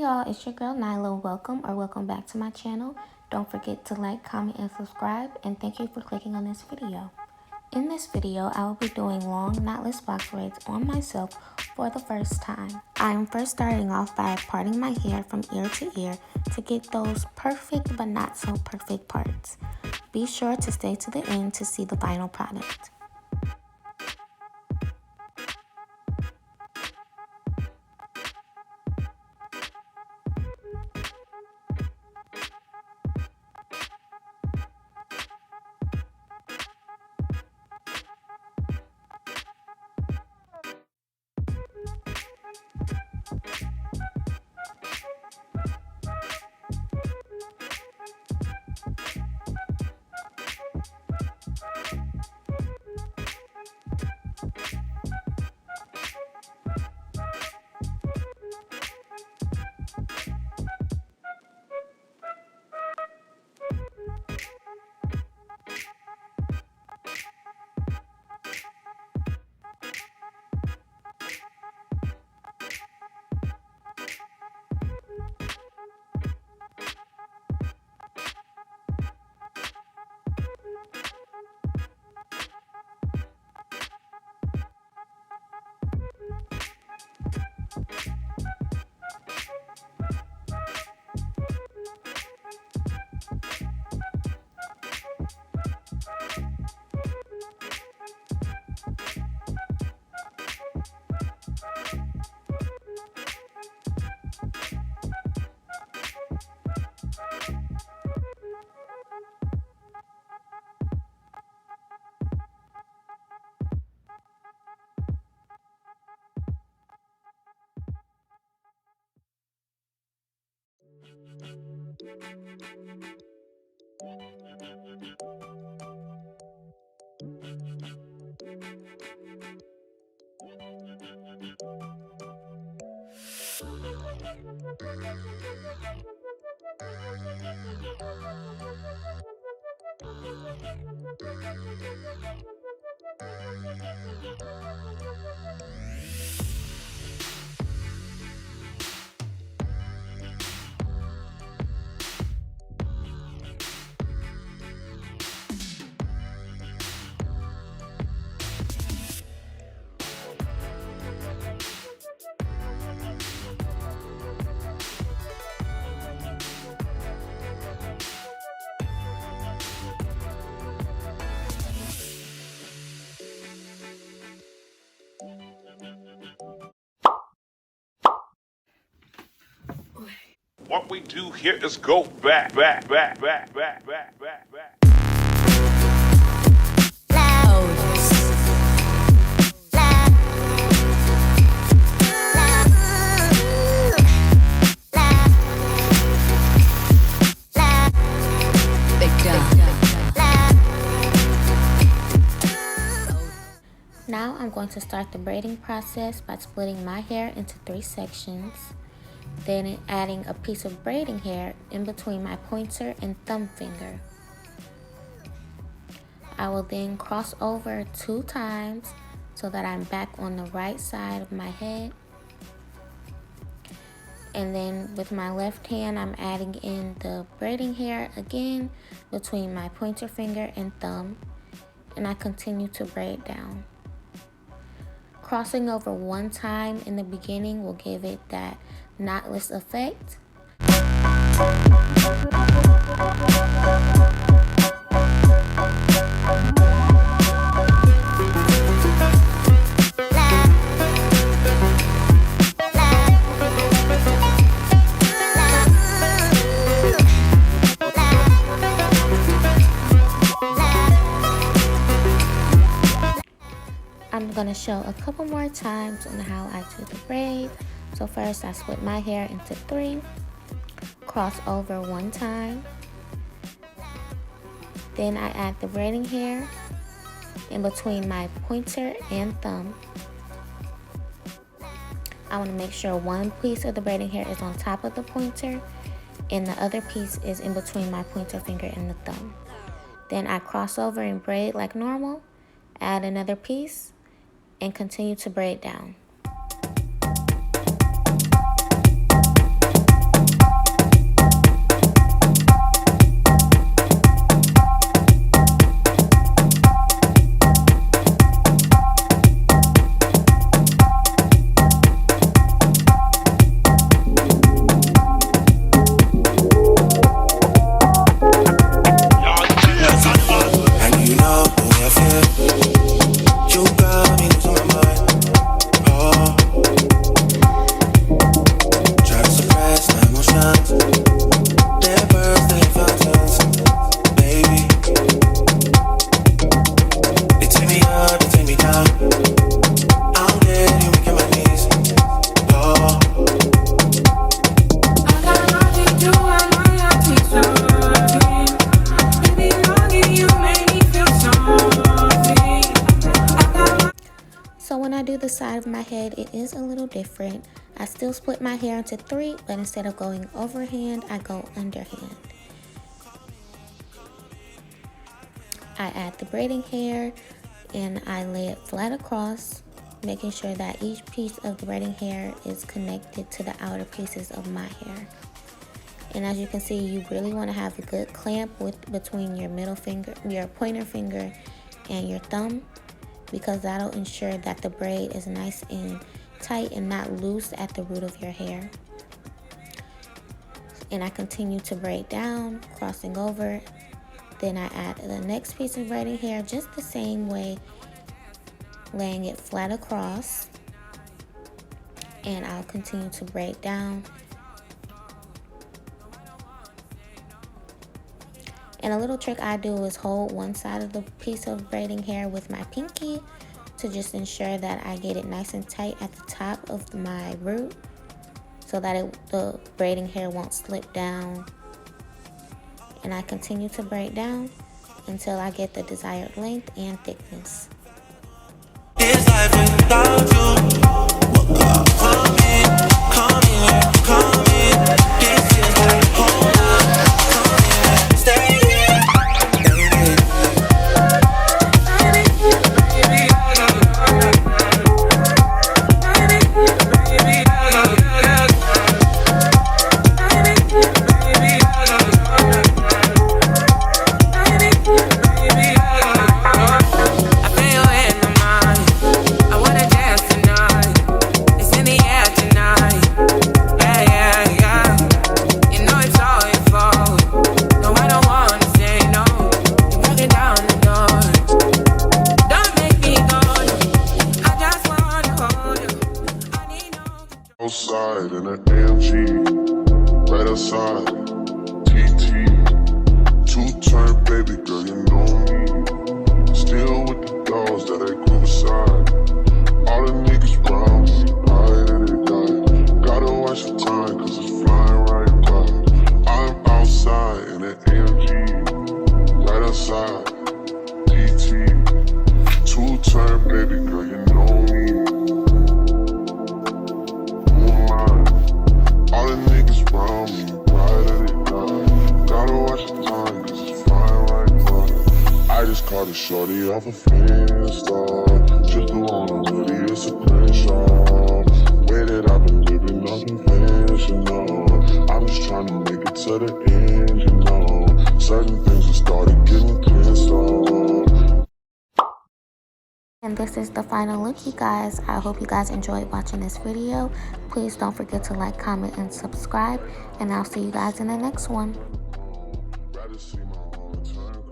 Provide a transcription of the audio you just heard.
Hey y'all, it's your girl Nyla. Welcome back to my channel. Don't forget to like, comment, and subscribe, and thank you for clicking on this video. In this video, I will be doing long knotless box braids on myself for the first time. I am first starting off by parting my hair from ear to ear to get those perfect but not so perfect parts. Be sure to stay to the end to see the final product. What we do here is go back. Now I'm going to start the braiding process by splitting my hair into 3 sections. Then adding a piece of braiding hair in between my pointer and thumb finger. I will then cross over 2 times so that I'm back on the right side of my head. And then with my left hand, I'm adding in the braiding hair again between my pointer finger and thumb. And I continue to braid down. Crossing over 1 time in the beginning will give it that knotless effect. I'm going to show a couple more times on how I do the braid. So first I split my hair into 3, cross over 1 time, then I add the braiding hair in between my pointer and thumb. I want to make sure one piece of the braiding hair is on top of the pointer and the other piece is in between my pointer finger and the thumb. Then I cross over and braid like normal, add another piece, and continue to braid down. me down. I'm getting weak on my knees. Oh. I got nothing to do, I know you're something. Baby, longing you make me feel something. So when I do the side of my head, it is a little different. I still split my hair into 3, but instead of going overhand, I go underhand. I add the braiding hair and I lay it flat across, making sure that each piece of the braiding hair is connected to the outer pieces of my hair. And as you can see, you really want to have a good clamp between your middle finger, your pointer finger, and your thumb, because that'll ensure that the braid is nice and tight and not loose at the root of your hair. And I continue to braid down, crossing over. Then I add the next piece of braiding hair just the same way, laying it flat across. And I'll continue to braid down. And a little trick I do is hold one side of the piece of braiding hair with my pinky to just ensure that I get it nice and tight at the top of my root so that the braiding hair won't slip down. And I continue to braid down until I get the desired length and thickness. This life without you. Come in, come in, come in. This is like home. Come in, stay here, baby. Outside in an AMG, right outside, TT, 2-turn baby girl, you know me. Still with the dolls that I grew beside. All the niggas round me, high and they die. Gotta watch the time, cause it's flying right by. I'm outside in an AMG, right outside, TT, 2-turn baby girl, you know me. All the niggas round me, right at it die. Gotta watch the time, cause it's flying right by. I just caught a shorty off a Finsta. Just the one I'm really, it's a screenshot. Way that I've been living unconventional. I'm just trying to make it to the end, you know. Certain things have started getting canceled. And this is the final look, you guys. I hope you guys enjoyed watching this video. Please don't forget to like, comment, and subscribe. And I'll see you guys in the next one. Rather see my own turn.